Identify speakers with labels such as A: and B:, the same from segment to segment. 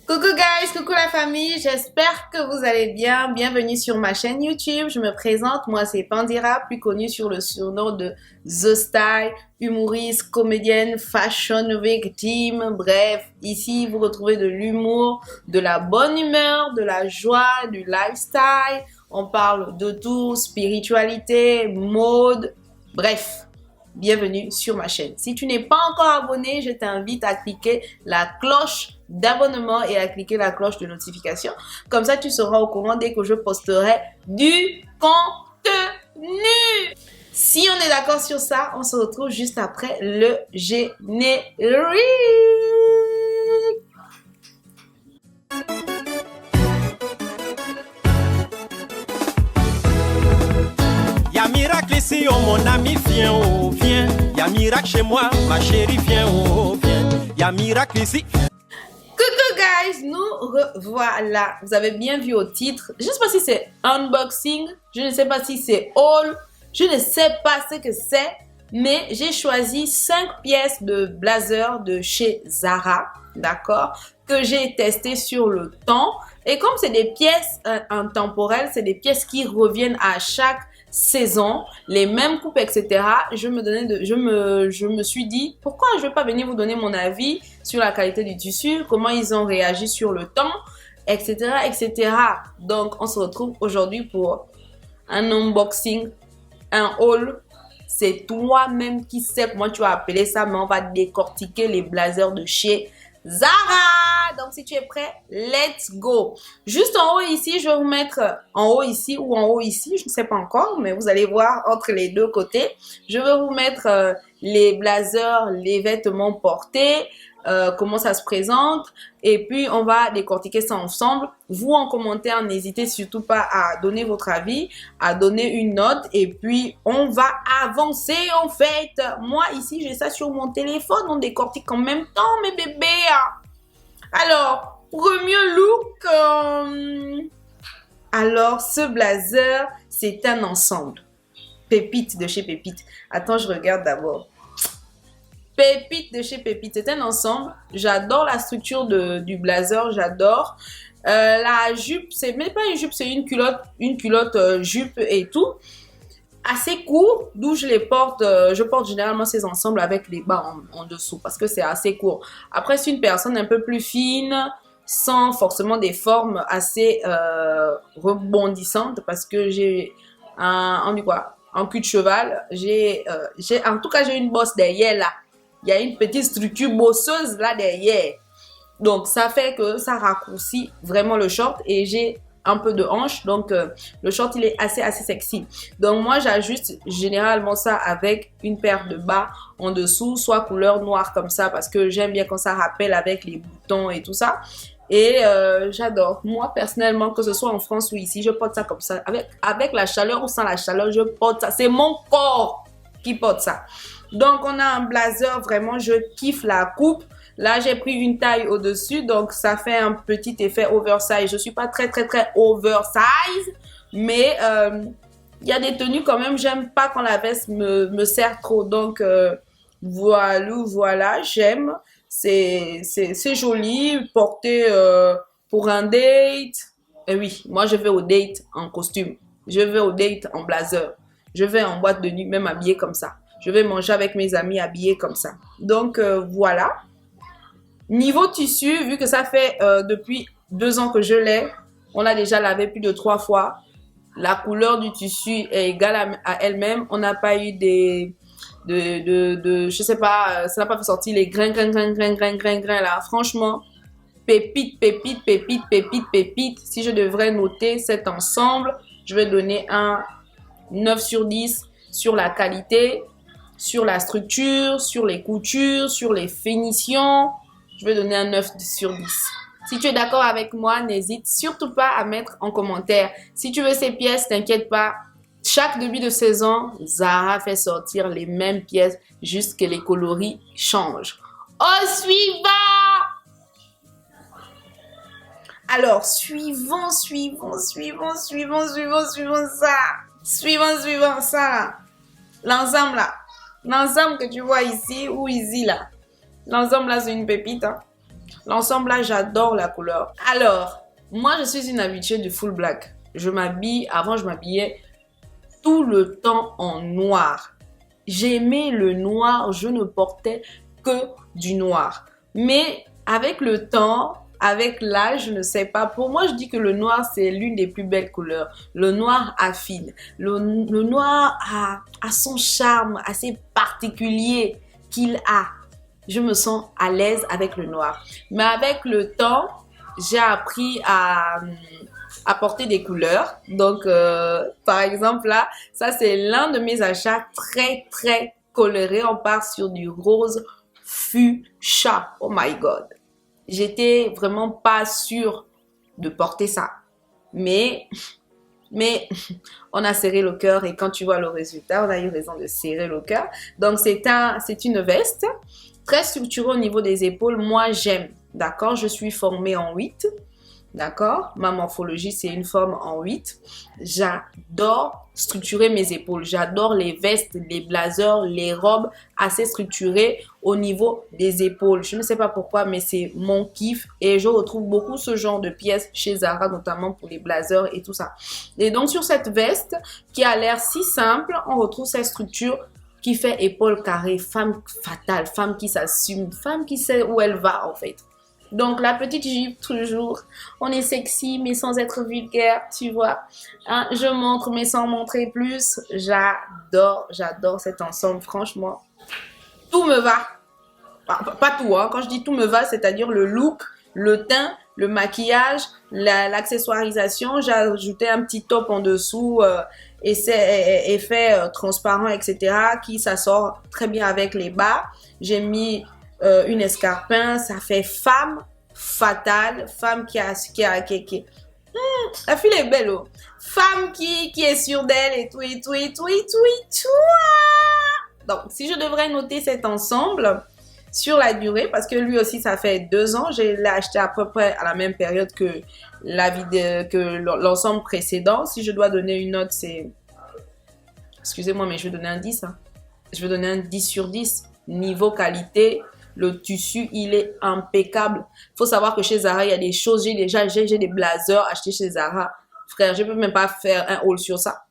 A: Coucou guys, coucou la famille, j'espère que vous allez bien. Bienvenue sur ma chaîne YouTube. Je me présente, moi c'est Pandira, plus connue sur le surnom de The Style, humoriste, comédienne, fashion victime. Bref, ici vous retrouvez de l'humour, de la bonne humeur, de la joie, du lifestyle. On parle de tout, spiritualité, mode, bref. Bienvenue sur ma chaîne. Si tu n'es pas encore abonné, je t'invite à cliquer la cloche d'abonnement et à cliquer la cloche de notification. Comme ça, tu seras au courant dès que je posterai du contenu. Si on est d'accord sur ça, on se retrouve juste après le générique.
B: Y'a miracle ici, oh mon ami, viens, oh viens. Y'a miracle chez moi, ma chérie, viens, oh viens. Y'a miracle ici.
A: Coucou guys, nous revoilà. Vous avez bien vu au titre. Je ne sais pas si c'est unboxing, je ne sais pas si c'est haul, je ne sais pas ce que c'est, mais j'ai choisi 5 pièces de blazer de chez Zara, d'accord, que j'ai testé sur le temps. Et comme c'est des pièces intemporelles, c'est des pièces qui reviennent à chaque saison, les mêmes coupes, etc. Je me suis dit, pourquoi je ne vais pas venir vous donner mon avis sur la qualité du tissu, comment ils ont réagi sur le temps, etc., etc. Donc, on se retrouve aujourd'hui pour un unboxing, un haul. C'est toi-même qui sais comment tu vas appeler ça, mais on va décortiquer les blazers de chez Zara. Donc, si tu es prêt, let's go. Juste en haut ici, je vais vous mettre en haut ici ou en haut ici, je ne sais pas encore, mais vous allez voir entre les deux côtés. Je vais vous mettre les blazers, les vêtements portés, comment ça se présente. Et puis, on va décortiquer ça ensemble. Vous, en commentaire, n'hésitez surtout pas à donner votre avis, à donner une note. Et puis, on va avancer en fait. Moi, ici, j'ai ça sur mon téléphone. On décortique en même temps, mes bébés. Alors, premier look. Alors, ce blazer, c'est un ensemble. Pépite de chez Pépite. Attends, je regarde d'abord. Pépite de chez Pépite, c'est un ensemble. J'adore la structure du blazer, j'adore. La jupe, c'est même pas une jupe, c'est une culotte jupe et tout. Assez court, d'où je les porte. Je porte généralement ces ensembles avec les bas en dessous parce que c'est assez court. Après, c'est une personne un peu plus fine, sans forcément des formes assez rebondissantes parce que j'ai en cul de cheval. En tout cas, j'ai une bosse derrière là. Il y a une petite structure bosseuse là derrière. Donc, ça fait que ça raccourcit vraiment le short et j'ai un peu de hanche. Donc, le short, il est assez sexy. Donc, moi, j'ajuste généralement ça avec une paire de bas en dessous, soit couleur noire comme ça parce que j'aime bien quand ça rappelle avec les boutons et tout ça. Et j'adore. Moi, personnellement, que ce soit en France ou ici, je porte ça comme ça. Avec la chaleur ou sans la chaleur, je porte ça. C'est mon corps qui porte ça. Donc, on a un blazer, vraiment, je kiffe la coupe. Là, j'ai pris une taille au-dessus, donc ça fait un petit effet oversize. Je suis pas très oversize, mais il y a des tenues quand même, j'aime pas quand la veste me serre trop. Donc, voilà, j'aime. C'est joli, porté pour un date. Et oui, moi, je vais au date en costume. Je vais au date en blazer. Je vais en boîte de nuit, même habillée comme ça. Je vais manger avec mes amis habillés comme ça. Donc, voilà. Niveau tissu, vu que ça fait depuis 2 ans que je l'ai, on l'a déjà lavé plus de 3 fois. La couleur du tissu est égale à elle-même. On n'a pas eu je sais pas, ça n'a pas fait sortir les grains là. Franchement, pépite. Si je devrais noter cet ensemble, je vais donner un 9 sur 10 sur la qualité, sur la structure, sur les coutures, sur les finitions. Je vais donner un 9 sur 10. Si tu es d'accord avec moi, n'hésite surtout pas à mettre en commentaire. Si tu veux ces pièces, t'inquiète pas. Chaque début de saison, Zara fait sortir les mêmes pièces, juste que les coloris changent. Au suivant! Alors, suivant ça. L'ensemble là. L'ensemble que tu vois ici ou ici là. L'ensemble là, c'est une pépite. Hein. L'ensemble là, j'adore la couleur. Alors, moi, je suis une habituée du full black. Je m'habille, avant, je m'habillais tout le temps en noir. J'aimais le noir, je ne portais que du noir. Mais avec le temps, avec l'âge, je ne sais pas. Pour moi, je dis que le noir, c'est l'une des plus belles couleurs. Le noir affine. Le noir a son charme assez particulier qu'il a. Je me sens à l'aise avec le noir. Mais avec le temps, j'ai appris à porter des couleurs. Donc, par exemple, là, ça, c'est l'un de mes achats très, très coloré. On part sur du rose fuchsia. Oh my God. J'étais vraiment pas sûre de porter ça. Mais on a serré le cœur et quand tu vois le résultat, on a eu raison de serrer le cœur. Donc, c'est une veste très structurée au niveau des épaules. Moi, j'aime. D'accord? Je suis formée en 8. D'accord? Ma morphologie, c'est une forme en 8. J'adore structurer mes épaules. J'adore les vestes, les blazers, les robes assez structurées au niveau des épaules. Je ne sais pas pourquoi, mais c'est mon kiff. Et je retrouve beaucoup ce genre de pièces chez Zara, notamment pour les blazers et tout ça. Et donc, sur cette veste, qui a l'air si simple, on retrouve cette structure qui fait épaule carrée, femme fatale, femme qui s'assume, femme qui sait où elle va en fait. Donc, la petite jupe, toujours. On est sexy, mais sans être vulgaire, tu vois. Hein, je montre, mais sans montrer plus. J'adore cet ensemble, franchement. Tout me va. Pas tout, hein. Quand je dis tout me va, c'est-à-dire le look, le teint, le maquillage, l'accessoirisation. J'ai ajouté un petit top en dessous, effet transparent, etc. qui s'assort très bien avec les bas. J'ai mis une escarpin, ça fait femme fatale, femme qui la fille est belle, oh. Femme qui est sûre d'elle et tout. Donc, si je devrais noter cet ensemble sur la durée, parce que lui aussi, ça fait 2 ans, je l'ai acheté à peu près à la même période que l'ensemble précédent. Si je dois donner une note, c'est... Excusez-moi, mais je vais donner un 10. Hein. Je vais donner un 10 sur 10. Niveau qualité, le tissu, il est impeccable. Il faut savoir que chez Zara, il y a des choses. J'ai des blazers achetés chez Zara. Frère, je ne peux même pas faire un haul sur ça.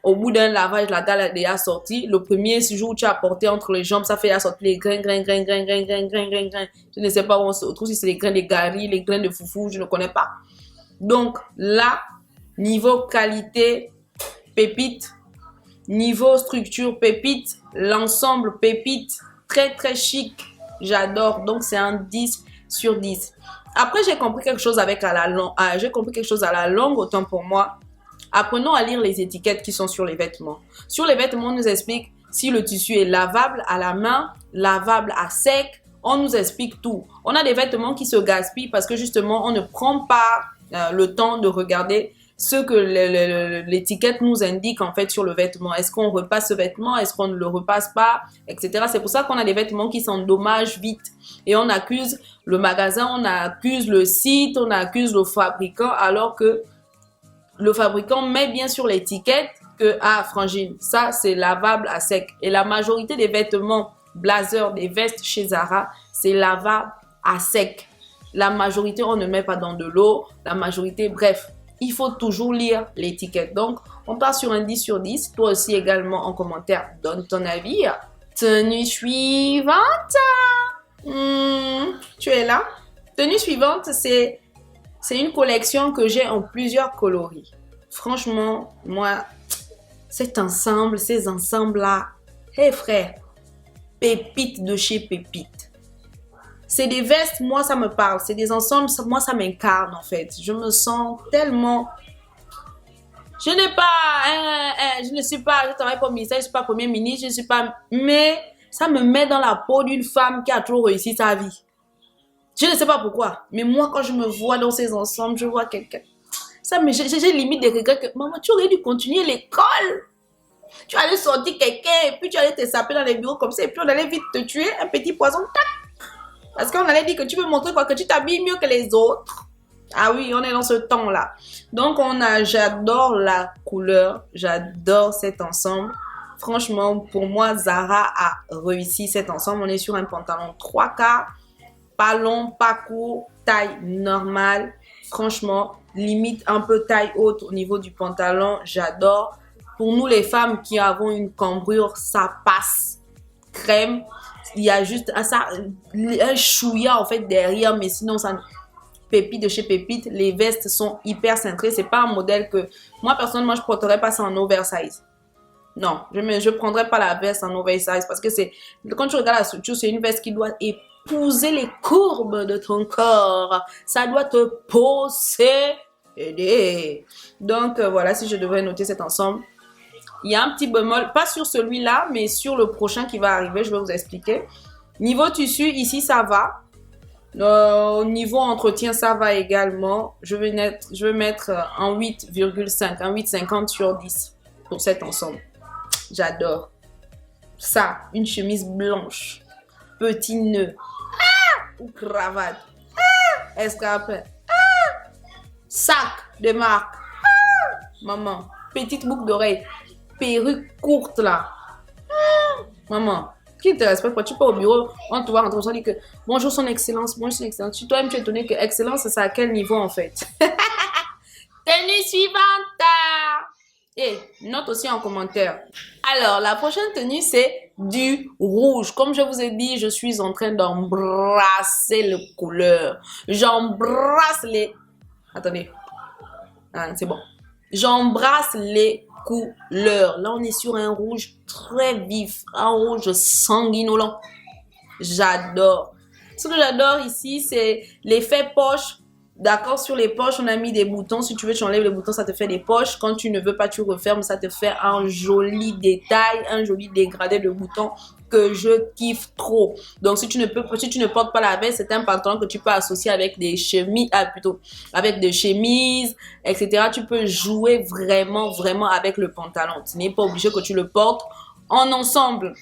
A: Au bout d'un lavage, la dalle est déjà sortie. Le premier jour où tu as porté entre les jambes, ça fait sortir les grains. Je ne sais pas où on se retrouve, si c'est les grains de gari, les grains de foufou, je ne connais pas. Donc là, niveau qualité, pépite. Niveau structure, pépite. L'ensemble, pépite. Très, très chic. J'adore. Donc, c'est un 10 sur 10. Après, j'ai compris quelque chose à la longue, autant pour moi. Apprenons à lire les étiquettes qui sont sur les vêtements. Sur les vêtements, on nous explique si le tissu est lavable à la main, lavable à sec. On nous explique tout. On a des vêtements qui se gaspillent parce que justement, on ne prend pas le temps de regarder ce que l'étiquette nous indique en fait sur le vêtement. Est-ce qu'on repasse ce vêtement? Est-ce qu'on ne le repasse pas? Etc. C'est pour ça qu'on a des vêtements qui s'endommagent vite. Et on accuse le magasin, on accuse le site, on accuse le fabricant, alors que le fabricant met bien sur l'étiquette que, ah, frangine, ça c'est lavable à sec. Et la majorité des vêtements, blazers, des vestes chez Zara, c'est lavable à sec. La majorité, on ne met pas dans de l'eau. La majorité, bref. Il faut toujours lire l'étiquette. Donc, on part sur un 10 sur 10. Toi aussi également en commentaire, donne ton avis. Tenue suivante. Tu es là? Tenue suivante, c'est une collection que j'ai en plusieurs coloris. Franchement, moi, ces ensembles-là, hé frère, pépite de chez Pépite. C'est des vestes, moi ça me parle. C'est des ensembles, moi ça m'incarne en fait. Je me sens tellement... Je travaille pas au ministère, je ne suis pas premier ministre, je ne suis pas... Mais ça me met dans la peau d'une femme qui a trop réussi sa vie. Je ne sais pas pourquoi. Mais moi, quand je me vois dans ces ensembles, je vois quelqu'un. J'ai limite des regrets que... Maman, tu aurais dû continuer l'école. Tu allais sortir quelqu'un et puis tu allais te saper dans les bureaux comme ça et puis on allait vite te tuer. Un petit poison, tac. Parce qu'on allait dire que tu veux montrer quoi, que tu t'habilles mieux que les autres. Ah oui, on est dans ce temps-là. Donc, j'adore la couleur. J'adore cet ensemble. Franchement, pour moi, Zara a réussi cet ensemble. On est sur un pantalon 3/4. Pas long, pas court, taille normale. Franchement, limite un peu taille haute au niveau du pantalon. J'adore. Pour nous les femmes qui avons une cambrure, ça passe crème. Il y a juste un chouïa en fait derrière, mais sinon ça pépite de chez Pépite. Les vestes sont hyper cintrées. C'est pas un modèle que moi personnellement je porterais pas ça en oversize. Non, je prendrais pas la veste en oversize parce que c'est quand tu regardes la structure, c'est une veste qui doit épouser les courbes de ton corps. Ça doit te posséder. Donc voilà, si je devrais noter cet ensemble. Il y a un petit bémol, pas sur celui-là, mais sur le prochain qui va arriver, je vais vous expliquer. Niveau tissu, ici, ça va. Au niveau entretien, ça va également. Je vais mettre un 8,5, un 8,50 sur 10 pour cet ensemble. J'adore. Ça, une chemise blanche, petit nœud, ou cravate, escarpin, sac de marque, maman, petite boucle d'oreille. Perruque courte là. Maman, qui te respecte pas? Tu peux au bureau, on te voit rentrer, on dit que bonjour son excellence, bonjour son excellence. Toi-même tu es étonné que excellence, c'est à quel niveau en fait? Tenue suivante. Et note aussi en commentaire. Alors, la prochaine tenue, c'est du rouge. Comme je vous ai dit, je suis en train d'embrasser les couleurs. J'embrasse les... Attendez. Ah, c'est bon. J'embrasse les couleurs. Là, on est sur un rouge très vif, un rouge sanguinolent. J'adore. Ce que j'adore ici, c'est l'effet poche. D'accord, sur les poches, on a mis des boutons. Si tu veux, tu enlèves les boutons, ça te fait des poches. Quand tu ne veux pas, tu refermes, ça te fait un joli détail, un joli dégradé de boutons que je kiffe trop. Donc, si tu ne portes pas la veste, c'est un pantalon que tu peux associer avec des chemises, avec des chemises, etc. Tu peux jouer vraiment avec le pantalon. Tu n'es pas obligé que tu le portes en ensemble.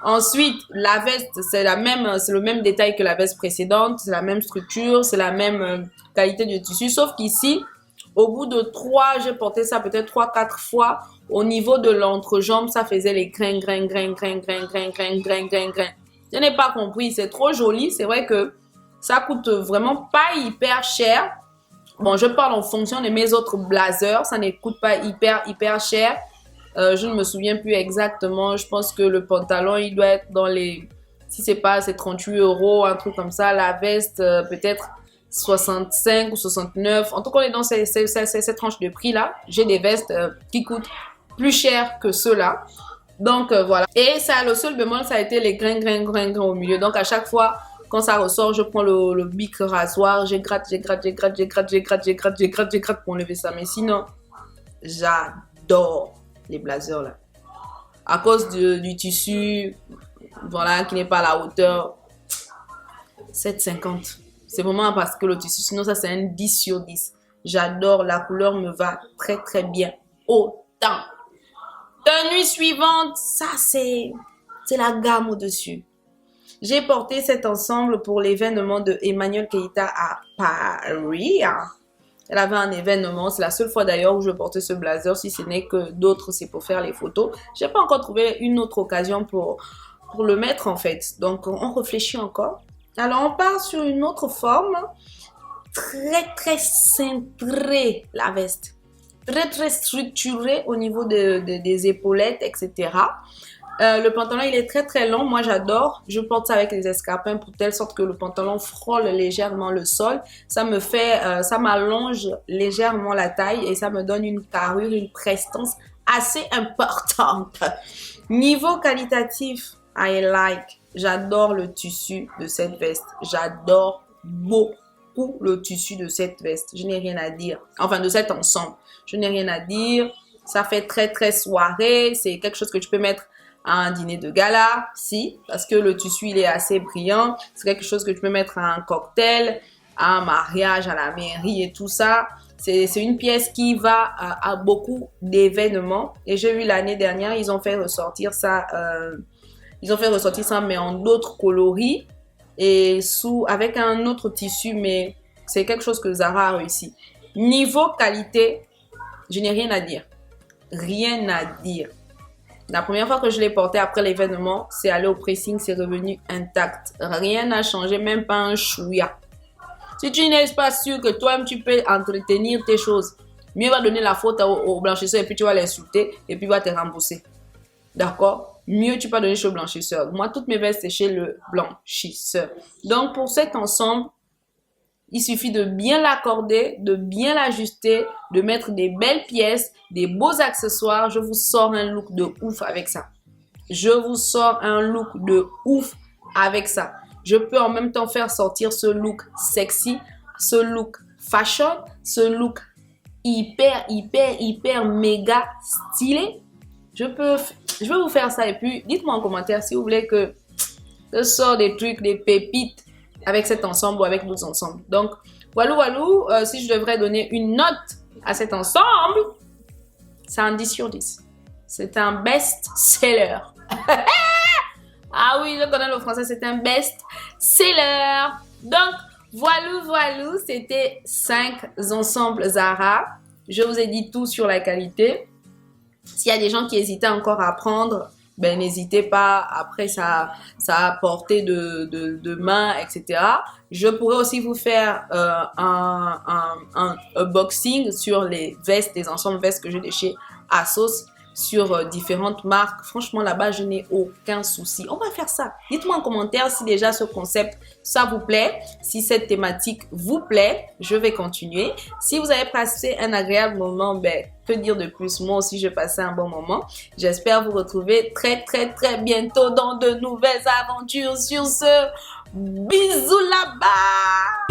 A: Ensuite, la veste, c'est le même détail que la veste précédente, c'est la même structure, c'est la même qualité de tissu, sauf qu'ici, au bout de j'ai porté ça peut-être 3-4 fois, au niveau de l'entrejambe, ça faisait les grains. Je n'ai pas compris, c'est trop joli, c'est vrai que ça coûte vraiment pas hyper cher. Bon, je parle en fonction de mes autres blazers, ça ne coûte pas hyper cher. Je ne me souviens plus exactement. Je pense que le pantalon, il doit être dans les... Si c'est pas, c'est 38 €, un truc comme ça. La veste, peut-être 65 ou 69. En tout cas, on est dans cette tranche de prix-là. J'ai des vestes qui coûtent plus cher que ceux-là. Donc, voilà. Et ça, le seul bémol, ça a été les grains au milieu. Donc, à chaque fois, quand ça ressort, je prends le bic rasoir. Je gratte pour enlever ça. Mais sinon, j'adore les blazers là. À cause du tissu, voilà, qui n'est pas à la hauteur. 7,50. C'est vraiment parce que le tissu, sinon ça c'est un 10 sur 10. J'adore, la couleur me va très bien. Autant. Tenue suivante, ça c'est la gamme au-dessus. J'ai porté cet ensemble pour l'événement de Emmanuel Keita à Paris. Elle avait un événement, c'est la seule fois d'ailleurs où je portais ce blazer, si ce n'est que d'autres c'est pour faire les photos. J'ai pas encore trouvé une autre occasion pour le mettre en fait. Donc on réfléchit encore. Alors on part sur une autre forme, très cintrée la veste, très structurée au niveau des épaulettes, etc. Le pantalon il est très long, moi j'adore, je porte ça avec les escarpins pour telle sorte que le pantalon frôle légèrement le sol, ça m'allonge légèrement la taille et ça me donne une carrure, une prestance assez importante. Niveau qualitatif, I like, j'adore le tissu de cette veste, j'adore beaucoup le tissu de cette veste, je n'ai rien à dire, enfin de cet ensemble, je n'ai rien à dire, ça fait très soirée, c'est quelque chose que tu peux mettre à un dîner de gala, si, parce que le tissu il est assez brillant, c'est quelque chose que tu peux mettre à un cocktail, à un mariage, à la mairie et tout ça. C'est une pièce qui va à beaucoup d'événements et j'ai vu l'année dernière, ils ont fait ressortir ça mais en d'autres coloris et avec un autre tissu, mais c'est quelque chose que Zara a réussi. Niveau qualité, je n'ai rien à dire. Rien à dire. La première fois que je l'ai porté après l'événement, c'est allé au pressing, c'est revenu intact. Rien n'a changé, même pas un chouïa. Si tu n'es pas sûr que toi-même tu peux entretenir tes choses, mieux va donner la faute au blanchisseur et puis tu vas l'insulter et puis il va te rembourser. D'accord? Mieux tu peux donner chez le blanchisseur. Moi, toutes mes vestes, c'est chez le blanchisseur. Donc, pour cet ensemble, il suffit de bien l'accorder, de bien l'ajuster, de mettre des belles pièces, des beaux accessoires. Je vous sors un look de ouf avec ça. Je vous sors un look de ouf avec ça. Je peux en même temps faire sortir ce look sexy, ce look fashion, ce look hyper méga stylé. Je vais vous faire ça et puis dites-moi en commentaire si vous voulez que je sorte des trucs, des pépites avec cet ensemble ou avec d'autres ensembles. Donc, voilà, si je devrais donner une note à cet ensemble, c'est un 10 sur 10. C'est un best-seller. Ah oui, je connais le français, c'est un best-seller. Donc, voilà, c'était 5 ensembles Zara. Je vous ai dit tout sur la qualité. S'il y a des gens qui hésitaient encore à prendre, ben n'hésitez pas, après ça a portée de main, etc. Je pourrais aussi vous faire un unboxing sur les vestes, les ensembles vestes que j'ai de chez ASOS sur différentes marques. Franchement, là-bas, je n'ai aucun souci. On va faire ça. Dites-moi en commentaire si déjà ce concept, ça vous plaît. Si cette thématique vous plaît, je vais continuer. Si vous avez passé un agréable moment, ben, que dire de plus? Moi aussi, j'ai passé un bon moment. J'espère vous retrouver très bientôt dans de nouvelles aventures. Sur ce, bisous là-bas!